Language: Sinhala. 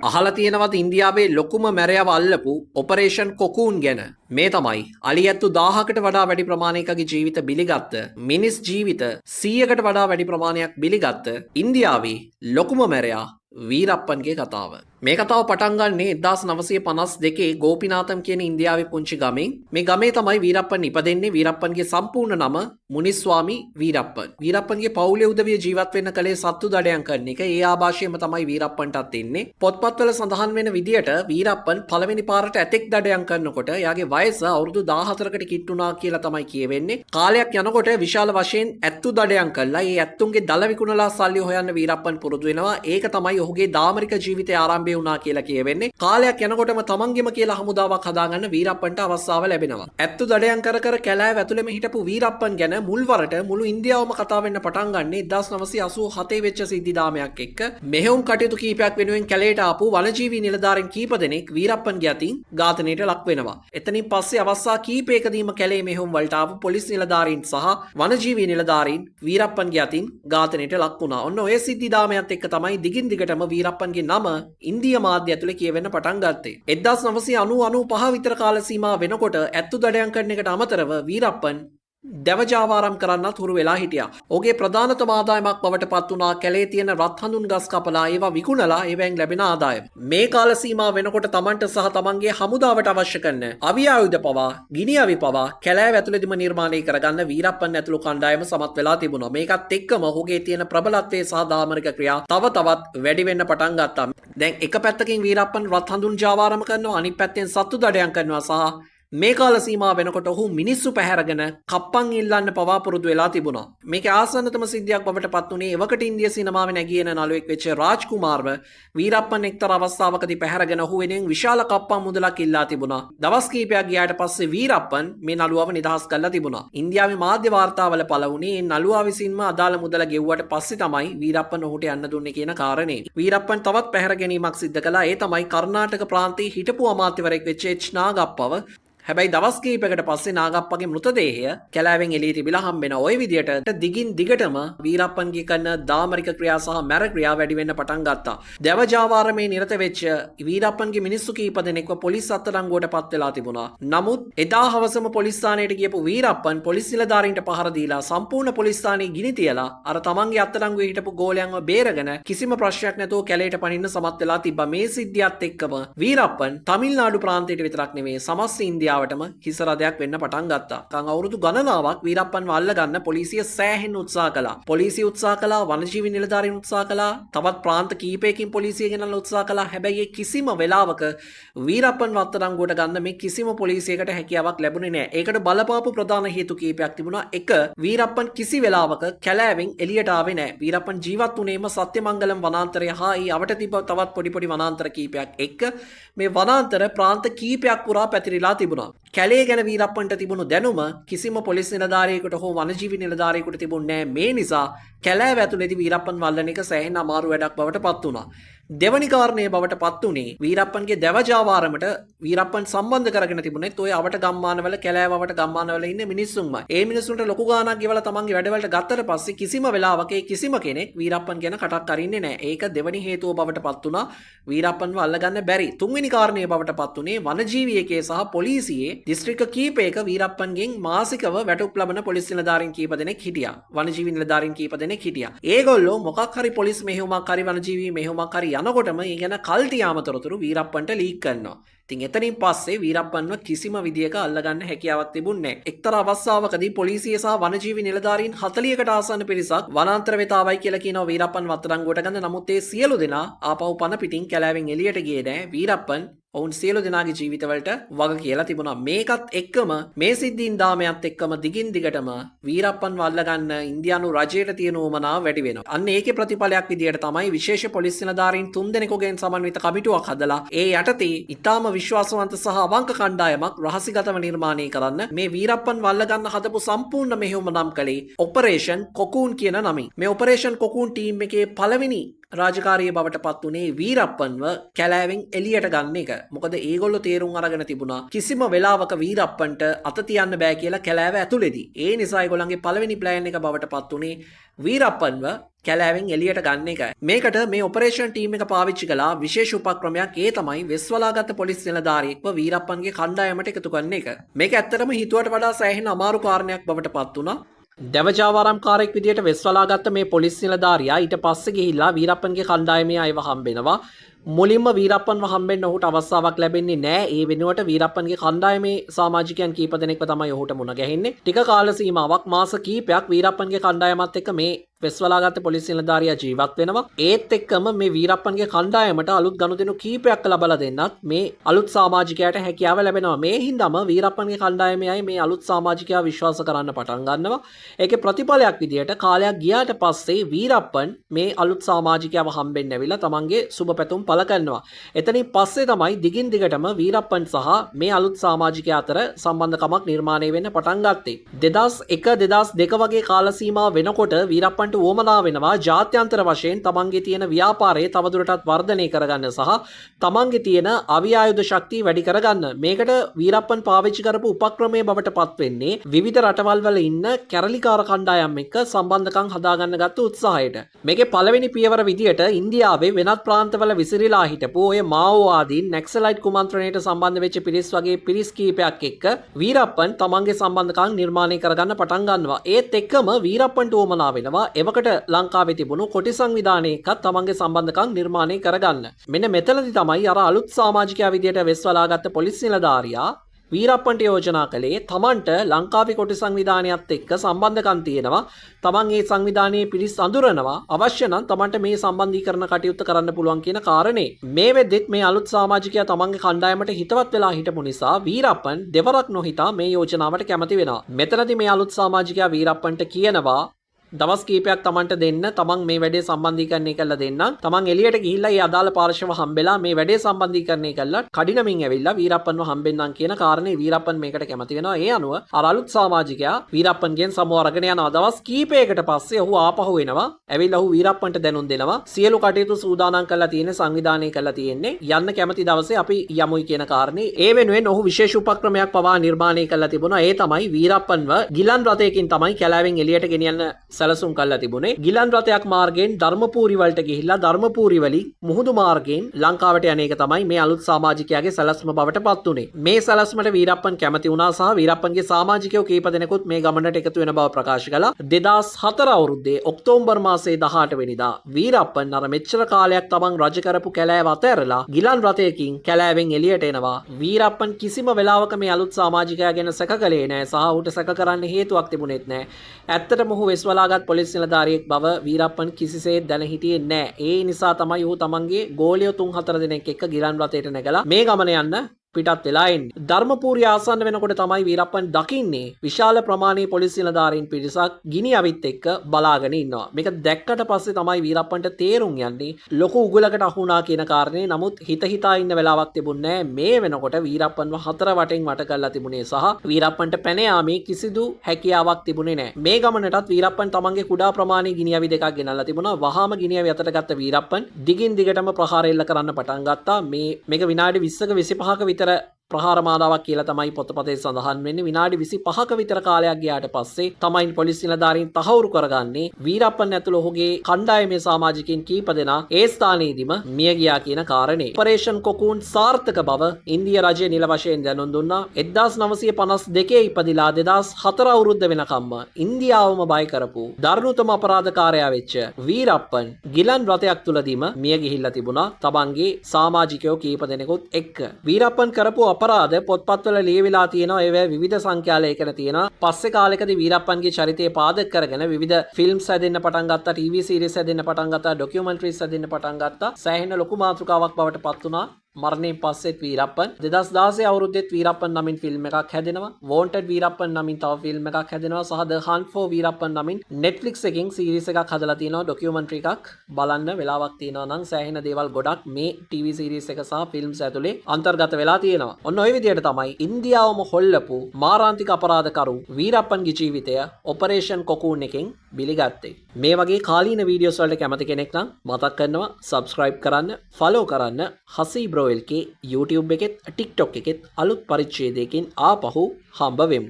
අහලා තියෙනවද ඉන්දියාවේ ලොකුම මැරයව අල්ලපු ඔපරේෂන් කොකූන් ගැන? මේ තමයි අලියැත්තු 1000කට වඩා වැඩි ප්‍රමාණයකගේ ජීවිත බිලිගත්ත, මිනිස් ජීවිත 100කට වඩා වැඩි ප්‍රමාණයක් බිලිගත්ත ඉන්දියාවේ ලොකුම මැරයා වීරප්පන්ගේ කතාව. මේ කතාව පටන් ගන්නේ 1952 ගෝපිනාතම් කියන ඉන්දියාවේ පුංචි ගමෙන්. මේ ගමේ තමයි වීරප්පන් ඉපදෙන්නේ. වීරප්පන්ගේ සම්පූර්ණ නම මුනිස්වාමි වීරප්පන්. වීරප්පන්ගේ පවුලේ උදවිය ජීවත් වෙන්න කලේ සත්තු දඩයන් කරන එක. ඒ ආభాෂයෙන්ම තමයි වීරප්පන්ටත් එන්නේ. පොත්පත්වල සඳහන් වෙන විදියට වීරප්පන් පළවෙනි පාරට ඇතෙක් දඩයන් කරනකොට එයාගේ වයස අවුරුදු 14කට කිට්ටුනා කියලා තමයි කියවෙන්නේ. කාලයක් යනකොට විශාල වශයෙන් ඇත්තු දඩයන් කළා. ඒ ඇත්තුන්ගේ දල විකුණලා සල්ලි හොයන්න වීරප්පන් පුරුදු වෙනවා. ඒක තමයි ඔහුගේ දාමරික ජීවිතය ආරම්භය වුණා කියලා කියවෙන්නේ. කාලයක් යනකොටම තමන්ගෙම කියලා හමුදාවක් හදාගන්න වීරප්පන්ට අවස්ථාව ලැබෙනවා. ඇත්තු දඩයන් කර කර කැලෑව ඇතුළෙම හිටපු වීරප්පන් ගැන මුල්වරට මුළු ඉන්දියාවම කතා වෙන්න පටන් ගන්නේ 1987 වෙච්ච සිද්ධිදාමයක් එක්ක. මෙහෙයුම් කටයුතු කීපයක් වෙනුවෙන් කැලේට ආපු වනජීවී නිලධාරීන් කීප දෙනෙක් වීරප්පන්ගේ අතින් ඝාතනයට ලක් වෙනවා. එතනින් පස්සේ අවස්ථා කීපයකදීම කැලේ මෙහෙයුම් වලට ආපු පොලිස් නිලධාරීන් සහ වනජීවී නිලධාරීන් වීරප්පන්ගේ අතින් ඝාතනයට ලක් වුණා. ඔන්න ඔය සිද්ධිදාමයත් එක්ක තමයි දිගින් දිගටම වීරප්පන්ගේ නම ඉන්දියා මාධ්‍ය ඇතුලේ කියවෙන්න පටන් ගත්තේ. 1990-95 විතර කාල සීමාව වෙනකොට ඇත්තු දඩයන් කරන එකට අමතරව වීරප්පන් දැවජාවාරම් කරන්නත් හුරු වෙලා හිටියා. ඔහුගේ ප්‍රධානතම ආදායමක් බවට පත් වුණා කැලේ තියෙන රත් හඳුන් ගස් කපලා ඒවා විකුණලා ඒවෙන් ලැබෙන ආදායම. මේ කාල සීමාව වෙනකොට තමන්ට සහ තමන්ගේ හමුදාවට අවශ්‍ය කරන අවි ආයුධ පවා, ගිනි අවි පවා කැලෑව ඇතුළේදීම නිර්මාණය කරගන්න වීරප්පන් ඇතුළු කණ්ඩායම සමත් වෙලා තිබුණා. මේකත් එක්කම ඔහුගේ තියෙන ප්‍රබලත්වයේ සහ දාමරික ක්‍රියා තව තවත් වැඩි වෙන්න පටන් ගත්තා. දැන් එක පැත්තකින් වීරප්පන් රත් හඳුන් ජාවාරම කරනවා, අනිත් පැත්තෙන් සත්තු දඩයන් කරනවා සහ මේ කාල සීමාව වෙනකොට ඔහු මිනිස්සු පැහැරගෙන කප්පන් ඉල්ලන්න පවා පුරුදු වෙලා තිබුණා. මේක ආසන්නතම සිද්ධියක් බවට පත් වුණේ එවකට ඉන්දියා සිනමාවේ නැගින නළුවෙක් වෙච්ච රාජ්කුමාර්ව වීරප්පන් එක්තරා අවස්ථාවකදී පැහැරගෙන ඔහු වෙනුවෙන් විශාල කප්පන් මුදලක් ඉල්ලා තිබුණා. දවස් කිහිපයක් ගියාට පස්සේ වීරප්පන් මේ නළුවව නිදහස් කරලා තිබුණා. ඉන්දියාවේ මාධ්‍ය වාර්තාවල පළ වුණේ මේ නළුවා විසින්ම අදාළ මුදල ගෙව්වට පස්සේ තමයි වීරප්පන් ඔහුට යන්න දුන්නේ කියන කාරණේ. වීරප්පන් තවත් පැහැර ගැනීමක් සිද්ධ කළා. ඒ තමයි කර්ණාටක ප්‍රාන්තයේ හිටපු අමාත්‍යවරයෙක් වෙච්ච එච් නාගප්පව. හැබැයි දවස් කිහිපයකට පස්සේ නාගප්පගේ මෘතදේහය කැලෑවෙන් එළිය තිබිලා හම්බෙන ওই විදියට දිගින් දිගටම වීරප්පන්ගේ කරන දාමරික ක්‍රියා සහ මැර ක්‍රියා වැඩි වෙන්න පටන් ගත්තා. දැවජාවාරමේ නිරත වෙච්ච වීරප්පන්ගේ මිනිස්සු කීප දෙනෙක්ව පොලිස් අත්අඩංගුවට පත් වෙලා තිබුණා. නමුත් එදා හවසම පොලිස් ස්ථානයට ගියපු වීරප්පන් පොලිස් නිලධාරීන්ට පහර දීලා සම්පූර්ණ පොලිස් ස්ථානයේ ගිනි තියලා අර තමන්ගේ අත්අඩංගුවේ හිටපු ගෝලයන්ව බේරගෙන කිසිම ප්‍රශ්නයක් නැතුව කැලේට පනින්න සමත් වෙලා තිබ්බා. මේ සිද්ධියත් එක්කම වීරප්පන් තමිල්නාඩු ප්‍රාන්තයට විතරක් නෙමෙයි සමස්ත ඉන්දියාවටම හිසරදයක් වෙන්න පටන් ගත්තා. කන් අවුරුදු ගණනාවක් වීරප්පන්ව අල්ලගන්න පොලිසිය සෑහෙන උත්සාහ කළා. පොලිසිය උත්සාහ කළා, වනජීවී නිලධාරීන් උත්සාහ කළා, තවත් ප්‍රාන්ත කීපයකින් පොලිසිය ගෙනල්ලා උත්සාහ කළා. හැබැයි කිසිම වෙලාවක වීරප්පන්ව අත්අඩංගුවට ගන්න මේ කිසිම පොලිසියකට හැකියාවක් ලැබුණේ නැහැ. ඒකට බලපාපු ප්‍රධාන හේතු කීපයක් තිබුණා. එක, වීරප්පන් කිසි වෙලාවක කැලෑවෙන් එළියට ආවේ නැහැ. වීරප්පන් ජීවත් වුණේම සත්‍යමංගලම් වනාන්තරය හා ඊ අවට තිබ්බ තවත් පොඩි වනාන්තර කීපයක් එක්ක. මේ වනාන්තර ප්‍රාන්ත කීපයක් පුරා පැතිරිලා තිබුණා. කැලේ ගැන වීරප්පන්ට තිබුණු දැනුම කිසිම පොලිස් නිලධාරියෙකුට හෝ වනජීවී නිලධාරියෙකුට තිබුණේ නැහැ. මේ නිසා කැලෑව ඇතුළේදී වීරප්පන් වල්ලන එක සෑහෙන අමාරු වැඩක් බවට පත් වුණා. දෙවනි කාරණය බවට පත් වුණේ වීරප්පන්ගේ දැවජාවාරමට වීරප්පන් සම්බන්ධ කරගෙන තිබුණෙත් ඔය අවට ගම්මානවල කැලෑවට ගම්මානවල ඉන්න මිනිස්සුන්මයි. ඒ මිනිස්සුන්ට ලොකු ගාණක් ගෙවලා තමන්ගේ වැඩවලට ගත්තට පස්සේ කිසිම වෙලාවක කිසිම කෙනෙක් වීරප්පන් ගැන කටක් අරින්නේ නැහැ. ඒක දෙවනි හේතුව බවට පත් වුණා වීරප්පන්ව අල්ලගන්න බැරි. තුන්වෙනි කාරණය බවට පත් වුණේ වනජීවියකේ සහ පොලිසියේ දිස්ත්‍රික්ක කීපයක වීරප්පන්ගෙන් මාසිකව වැටුප් ලබන පොලිස් නිලධාරීන් කීප දෙනෙක් හිටියා. වනජීවී නිලධාරීන් කීප දෙනෙක් හිටියා. ඒගොල්ලෝ මොකක් හරි පොලිස් මෙහෙයුමක් හරි වනජීවී මෙහෙයුමක් හරි යනකොටම ඒ ගැන කල්ටියාම තොරතුරු වීරප්පන්ට ලීක් කරනවා. ඉතින් එතනින් පස්සේ වීරප්පන්ව කිසිම විදියක අල්ලගන්න හැකියාවක් තිබුණේ නැහැ. එක්තරා අවස්ථාවකදී පොලිසිය සහ වනජීවී නිලධාරීන් 40කට ආසන්න පිරිසක් වනාන්තර වෙත ආවයි කියලා කියනවා වීරප්පන් අත්අඩංගුවට ගන්න. නමුත් ඒ සියලු දෙනා ආපහු පන පිටින් කැලෑවෙන් එළියට ගියේ නැහැ. වීරප්පන් ඔවුන් සියලු දෙනාගේ ජීවිතවලට වග කියලා තිබුණා. මේකත් එක්කම මේ සිද්ධීන් දාමයත් එක්කම දිගින් දිගටම වීරප්පන්ව අල්ලගන්න ඉන්දියානු රජයට තියෙන උවමනාව වැඩි වෙනවා. අන්න ඒකේ ප්‍රතිඵලයක් විදියට තමයි විශේෂ පොලිස් නිලධාරීන් 3 දෙනෙකුගෙන් සමන්විත කමිටුවක් හදලා ඒ යටතේ ඊටාම විශ්වාසවන්ත සහ අවංක කණ්ඩායමක් රහසිගතව නිර්මාණය කරන්න මේ වීරප්පන්ව අල්ලගන්න හදපු සම්පූර්ණ මෙහෙයුම නම් කළේ ඔපරේෂන් කොකූන් කියන නමින්. මේ ඔපරේෂන් කොකූන් ටීම් එකේ පළවෙනි රාජකාරිය බවට පත් වුණේ වීරප්පන්ව කැලෑවෙන් එළියට ගන්න එක. මොකද ඒගොල්ලෝ තේරුම් අරගෙන තිබුණා කිසිම වෙලාවක වීරප්පන්ට අත තියන්න බෑ කියලා කැලෑව ඇතුළේදී. ඒ නිසා ඒගොල්ලන්ගේ පළවෙනි ප්ලෑන් එක බවට පත් වුණේ වීරප්පන්ව කැලෑවෙන් එළියට ගන්න එකයි. මේකට මේ ඔපරේෂන් ටීම් එක පාවිච්චි කළා විශේෂ උපක්‍රමයක්. ඒ තමයි වෙස්වලාගත් පොලිස් නිලධාරියෙක්ව වීරප්පන්ගේ කණ්ඩායමට එකතු කරන එක. මේක ඇත්තටම හිතුවට වඩා සෑහෙන අමාරු කාරණයක් බවට පත් වුණා. දැවජාවාරම්කාරයෙක් විදියට වෙස්වලාගත්ත මේ පොලිස් නිලධාරියා ඊට පස්සේ ගිහිල්ලා වීරප්පන්ගේ කණ්ඩායමේ අයව හම්බෙනවා. මුලින්ම වීරප්පන්ව හම්බෙන්න ඔහුට අවස්ථාවක් ලැබෙන්නේ නැහැ. ඒ වෙනුවට වීරප්පන්ගේ කණ්ඩායමේ සමාජිකයන් කීප දෙනෙක්ව තමයි ඔහුට මුණ ගැහෙන්නේ. ටික කාල සීමාවක් මාස කීපයක් වීරප්පන්ගේ කණ්ඩායමත් එක්ක මේ වෙස්වලාගත්ත පොලිස් නිලධාරියා ජීවත් වෙනවා. ඒත් එක්කම මේ වීරප්පන්ගේ කණ්ඩායමට අලුත් ගනුදෙනු කීපයක් ලබා දෙන්නත් මේ අලුත් සමාජිකයාට හැකියාව ලැබෙනවා. මේ හින්දාම වීරප්පන්ගේ කණ්ඩායමේ අය මේ අලුත් සමාජිකයා විශ්වාස කරන්න පටන් ගන්නවා. ඒකේ ප්‍රතිඵලයක් විදියට කාලයක් ගියාට පස්සේ වීරප්පන් මේ අලුත් සමාජිකයාව හම්බෙන්න ඇවිල්ලා තමන්ගේ සුබ පැතුම් පළ කරනවා. එතනින් පස්සේ තමයි දිගින් දිගටම වීරප්පන් සහ මේ අලුත් සමාජිකයා අතර සම්බන්ධකමක් නිර්මාණය වෙන්න පටන් ගත්තේ. 2001 2002 වගේ කාල සීමාව වෙනකොට වීරප්පන්ට වුවමනා වෙනවා ජාත්‍යන්තර වශයෙන් තමන්ගේ තියෙන ව්‍යාපාරය තවදුරටත් වර්ධනය කරගන්න සහ තමන්ගේ තියෙන අවි ආයුධ ශක්තිය වැඩි කරගන්න. මේකට වීරප්පන් පාවිච්චි කරපු උපක්‍රමයේ බවට පත් වෙන්නේ විවිධ රටවල් වල ඉන්න කැරලිකාර කණ්ඩායම් එක්ක සම්බන්ධකම් හදාගන්න ගත්ත උත්සාහයට. මේකේ පළවෙනි පියවර විදියට ඉන්දියාවේ වෙනත් ප්‍රාන්තවල විසිරීලා හිටපු ඔය මාओවාදීන් නැක්සලයිට් කුමන්ත්‍රණයට සම්බන්ධ වෙච්ච පිරිස් වගේ පිරිස් කීපයක් එක්ක වීරප්පන් තමන්ගේ සම්බන්ධකම් නිර්මාණය කරගන්න පටන් ගන්නවා. ඒත් එක්කම වීරප්පන්ට උවමනා වෙනවා එවකට ලංකාවේ තිබුණු කොටි සංවිධානයකත් තමන්ගේ සම්බන්ධකම් නිර්මාණය කරගන්න. මෙන්න මෙතනදි තමයි අර අලුත් සමාජිකයා විදියට වෙස්වලාගත්ත පොලිස් නිලධාරියා වීරප්පන්ට යෝජනා කළේ තමන්ට ලංකාවේ කොටි සංවිධානයත් එක්ක සම්බන්ධකම් තියෙනවා. තමන් මේ සංවිධානයේ පිරිස් අඳුරනවා. අවශ්‍ය නම් තමන්ට මේ සම්බන්ධීකරණ කටයුත්ත කරන්න පුළුවන් කියන කාරණේ. මේ වෙද්දිත් මේ අලුත් සමාජිකයා තමන්ගේ කණ්ඩායමට හිතවත් වෙලා හිටපු නිසා වීරප්පන් දෙවරක් නොහිතා මේ යෝජනාවට කැමති වෙනවා. මෙතනදී මේ අලුත් සමාජිකයා වීරප්පන්ට කියනවා දවස් කීපයක් තමන්ට දෙන්න, තමන් මේ වැඩේ සම්බන්ධීකරණය කරලා දෙන්න. තමන් එළියට ගිහිල්ලා ඒ අදාළ පාර්ශව හම්බෙලා මේ වැඩේ සම්බන්ධීකරණය කරලා කඩිනමින් ඇවිල්ලා වීරප්පන්ව හම්බෙන්නම් කියන කාරණේ වීරප්පන් මේකට කැමති වෙනවා. ඒ අනුව අර අලුත් සමාජිකයා වීරප්පන්ගෙන් සමුව අරගෙන යනවා. දවස් කීපයකට පස්සේ ඔහු ආපහු එනවා. ඇවිල්ලා ඔහු වීරප්පන්ට දැනුම් දෙනවා. සියලු කටයුතු සූදානම් කරලා තියෙන, සංවිධානය කරලා තියෙන්නේ. යන්න කැමති දවසේ අපි යමුයි කියන කාරණේ. ඒ වෙනුවෙන් ඔහු විශේෂ උපක්‍රමයක් පවා නිර්මාණය කරලා තිබුණා. ඒ තමයි වීරප්පන්ව ගිලන් රථයකින් තමයි කැලෑවෙන් එළියට ගෙනියන්න සැලසුම් කරලා තිබුණේ. ගිලන් රථයක් මාර්ගයෙන් ධර්මපූරි වලට ගිහිල්ලා ධර්මපූරි වලින් මුහුදු මාර්ගයෙන් ලංකාවට යන එක තමයි මේ අලුත් සමාජිකයාගේ සැලැස්ම බවට පත් වුණේ. මේ සැලැස්මට වීරප්පන් කැමති වුණා සහ වීරප්පන්ගේ සමාජිකයෝ කීප දෙනෙකුත් මේ ගමනට එකතු වෙන බව ප්‍රකාශ කළා. 2004 අවුරුද්දේ ඔක්තෝබර් මාසයේ 18 වෙනිදා වීරප්පන් අර මෙච්චර කාලයක් තමන් රජ කරපු කැලෑව අතහැරලා ගිලන් රථයකින් කැලෑවෙන් එළියට එනවා. වීරප්පන් කිසිම වෙලාවක මේ අලුත් සමාජිකයා ගැන සැක කළේ නැහැ සහ ඌට සැක කරන්න හේතුවක් තිබුණෙත් නැහැ. ඇත්තටම ඔහු වෙස්වලාගත් පොලිස් නිලධාරියෙක් බව වීරප්පන් කිසිසේත් දැන හිටියේ නැහැ. ඒ නිසා තමයි ඌ තමන්ගේ ගෝලියෝ 3-4 දෙනෙක් එක්ක ගිලන් රථයට නැගලා මේ ගමන යන්න පිටත් වෙලා එන්නේ. ධර්මපූරිය ආසන්න වෙනකොට තමයි වීරප්පන් දකින්නේ විශාල ප්‍රමාණයේ පොලිස් නිලධාරීන් පිරිසක් ගිනි අවිත් එක්ක බලාගෙන ඉන්නවා. මේක දැක්කට පස්සේ තමයි වීරප්පන්ට තේරුම් යන්නේ ලොකු උගලකට අහු වුණා කියන කාරණේ. නමුත් හිතා ඉන්න වෙලාවක් තිබුණේ නැහැ. මේ වෙනකොට වීරප්පන්ව හතර වටෙන් වට කරලා තිබුණේ සහ වීරප්පන්ට පැන යාමේ කිසිදු හැකියාවක් තිබුණේ නැහැ. මේ ගමනටත් වීරප්පන් තමන්ගේ කුඩා ප්‍රමාණයේ ගිනි අවි දෙකක් ගෙනල්ලා තිබුණා. වහාම ගිනි අවි අතට ගත්ත වීරප්පන් දිගින් දිගටම ප්‍රහාර එල්ල කරන්න පටන් ගත්තා. මේක විනාඩි 20ක 25ක විතර ප්‍රහාර මාලාවක් කියලා තමයි පොතපතේ සඳහන් වෙන්නේ. විනාඩි 25ක විතර කාලයක් ගියාට පස්සේ තමයි පොලිස් නිලධාරීන් තහවුරු කරගන්නේ වීරප්පන් ඇතුළු ඔහුගේ කණ්ඩායමේ සමාජිකයින් කීප දෙනා ඒ ස්ථානයේදීම මිය ගියා කියන කාරණේ. ඔපරේෂන් කොකූන් සාර්ථක බව ඉන්දියා රජය නිල වශයෙන් දැනුම් දුන්නා. 1952 ඉපදිලා 2004 අවුරුද්ද වෙනකම්ම ඉන්දියාවම බය කරපු දරුණුතම අපරාධකාරයා වෙච්ච වීරප්පන් ගිලන් රථයක් තුලදීම මිය ගිහිල්ලා තිබුණා. තමන්ගේ සමාජිකයෝ කීප දෙනෙකුත් එක්ක. වීරප්පන් කරපු අපරාධ පොත්පත්වල ලියවිලා තියෙනවා. ඒවා විවිධ සංඛ්‍යා ලේඛන තියෙනවා. පස්සේ කාලෙකදී වීරප්පන්ගේ චරිතය පාදක කරගෙන විවිධ ෆිල්ම්ස් හැදෙන්න පටන් ගත්තා, ටීවී සීරීස් හැදෙන්න පටන් ගත්තා, ඩොකියුමන්ටරිස් හැදෙන්න පටන් ගත්තා. සෑහෙන ලොකු මාතෘකාවක් බවට පත් වුණා මරණයෙන් පස්සෙත් වීරප්පන් 2016 අවුරුද්දෙත් වීරප්පන් නමින් ෆිල්ම් එකක් හැදෙනවා. Wanted වීරප්පන් නමින් තව ෆිල්ම් එකක් හැදෙනවා සහ The Hunt for වීරප්පන් නමින් Netflix එකකින් සීරීස් එකක් හදලා තියෙනවා. ඩොකියුමන්ටරි එකක් බලන්න වෙලාවක් තියෙනවා නම් සෑහෙන දේවල් ගොඩක් මේ TV සීරීස් එක සහ ෆිල්ම්ස් ඇතුලේ අන්තර්ගත වෙලා තියෙනවා. ඔන්න ඔය විදිහට තමයි ඉන්දියාවම හොල්ලපු මාරාන්තික අපරාධකරු වීරප්පන්ගේ ජීවිතය ඔපරේෂන් කොකූන් එකෙන් බිලිගත්තේ. මේ වගේ කාලීන වීඩියෝස් වලට කැමති කෙනෙක් නම් මතක් කරනවා subscribe කරන්න, follow කරන්න. හසී බ්‍රෝල්ගේ YouTube එකෙත් TikTok එකෙත් අලුත් පරිච්ඡේදයකින් ආපහු හම්බ වෙමු.